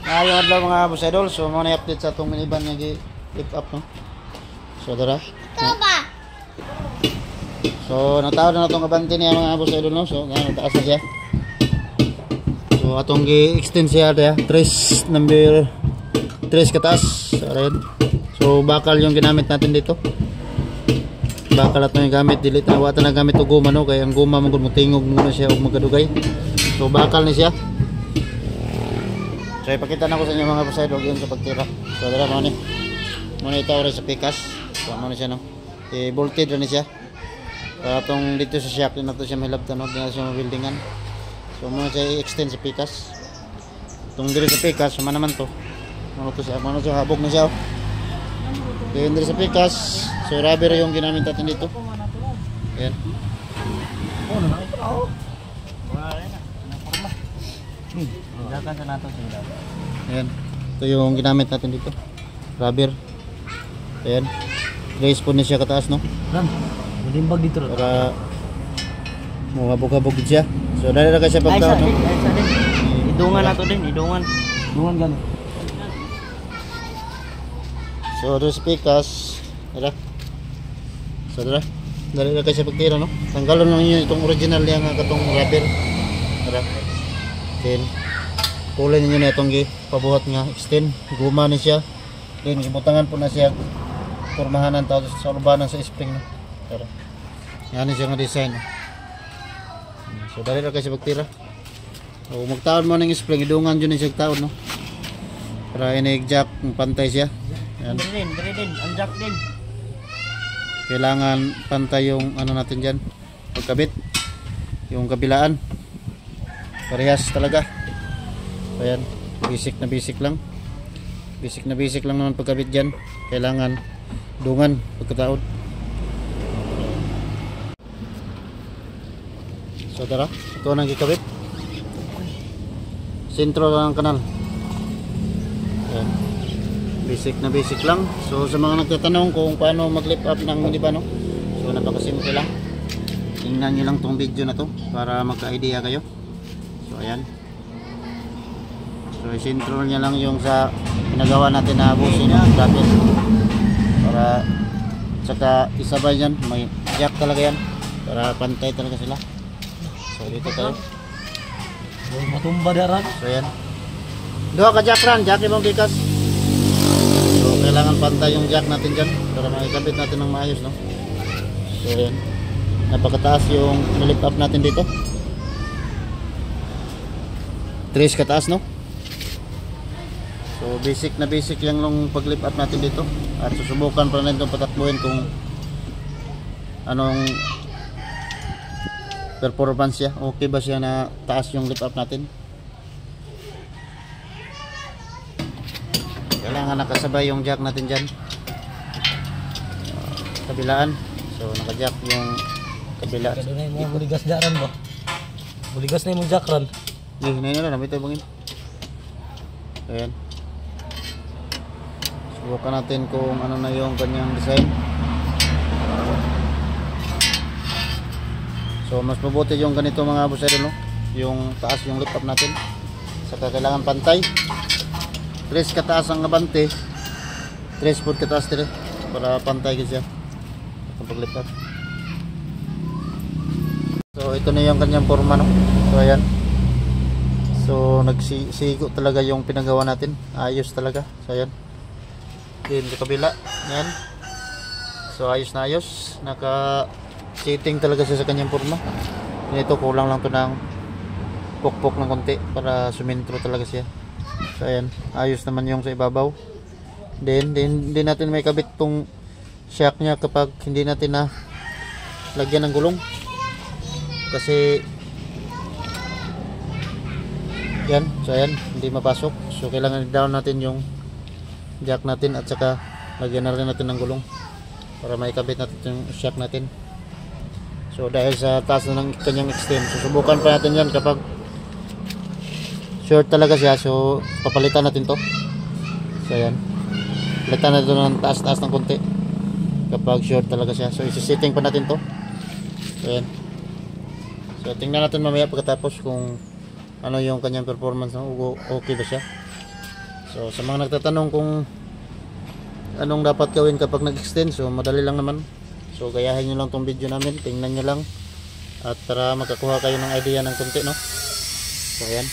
Ngayong adlaw mga boss idol, so mo na update sa atong minivan nga gi-lift up no. So dara. Ito ba? So natawad na natong abante niya mga boss idol no. So ngano taas na siya. So atong gi-extend siya dia, number 3 kataas. Ayan. So bakal yung ginamit natin dito. Bakal ato yung gamit, dili na wata na gamit og guma no, kay ang guma man gud tingog muna siya og magadugay. So bakal ni siya. So ipakita na ko sa inyo mga boss idol yung sa pagtira. So dara mo ni. Muna itaw sa pikas. So mo ni siya no. I-bolted ra ni siya. Para atong dito sa shop na to siya mahilabtan no, dili siya mabuildingan. So muna siya i-extend sa pikas. Itong diri sa pikas, suma naman to. Ano to siya, ano siya habog na siya. Then diri sa pikas, so rubber yung ginamit natin dito. Ayan. Oh, naman ito ako. Wala na. Naporma. Dagan sa nato sila. Ayan. Ito yung ginamit natin dito. Rubber. Ayan. Raise po niya siya kataas no. Ram, malimbag dito ro. Para mabog-habog siya. So dali ra siya pagka no. Idungan nato din, idungan. Idungan gani. So dos pikas. Dara. So dara. Dali ra siya pagtira no. Tanggalon lang niyo itong original niya nga katong rubber. Dara. Then kulay ninyo na itong pabuhat nga extend. Guma ni siya. Then gibutangan po na siya pormahanan tawag sa ubanan sa spring no. Dara. Yan siya nga design. No? So dali ra siya pagtira. O magtaon mo ng spring, idungan dyan yung taon no. Para ineg-jack, pantay siya. Ayan. Dire din, ang jack din. Kailangan pantay yung ano natin dyan, pagkabit. Yung kabilaan. Parehas talaga. Ayan, basic lang. Basic lang naman pagkabit dyan. Kailangan dungan pagkataon. So tara, ito nang ikabit. Sentro lang ang kanal. Ayan. Basic lang. So sa mga nagtatanong kung paano mag-lift up ng minivan no? So napakasimple lang. Tingnan nyo lang tong video na to para magka-idea kayo. So ayan. So sentro nya lang yung sa pinagawa natin na bushing na bracket. Para saka isabay yan, may jack talaga yan. Para pantay talaga sila. So dito tayo. Matumba daran. So yan. Dua ka jack ran, jack ibang bikas. So kailangan pantay yung jack natin dyan para makikabit natin ng maayos no. So yan. Napakataas yung lift up natin dito. 3 kataas no. So basic lang nung pag lift up natin dito. At susubukan pa rin itong patakbuhin kung anong performance siya. Okay ba siya na taas yung lift up natin? Kailangan nakasabay yung jack natin dyan. Kabilaan. So naka-jack yung kabila. Kadunay mo buligas daran ba? Buligas na yung jack ran. Hinayin na lang, ito bangin. Ayan. Subukan natin kung ano na yung kanyang design. So mas mabuti yung ganito mga boss idol no? Yung taas yung lift up natin. Saka kailangan pantay. 3 kataas ang abante. 3 foot kataas dire para pantay kasi siya. Pag lift up. So ito na yung kanyang forma no. So ayan. So nagsigo talaga yung pinagawa natin. Ayos talaga. So ayan. Din sa kabila. Ayan. So ayos na ayos. Naka-sitting talaga siya sa kanyang forma. Ito kulang lang to ng pukpok ng konti para sumentro talaga siya. So ayan. Ayos naman yung sa ibabaw. Then natin may kabit tong shock niya kapag hindi natin na lagyan ng gulong. Kasi yan, so ayan, hindi mapasok. So kailangan i-down natin yung jack natin at saka lagyan na rin natin ng gulong para maikabit natin yung shock natin. So dahil sa taas na ng kanyang extend, susubukan pa natin yan kapag short talaga siya. So papalitan natin to. So ayan, palitan natin ng taas-taas ng konti kapag short talaga siya. So isi-setting pa natin to. So ayan. So tingnan natin mamaya pagkatapos kung ano yung kanyang performance, no? Okay ba siya. So sa mga nagtatanong kung anong dapat gawin kapag nag-extend, so madali lang naman. So gayahin nyo lang tong video namin, tingnan nyo lang at para makakuha kayo ng idea ng konti, no? So ayan.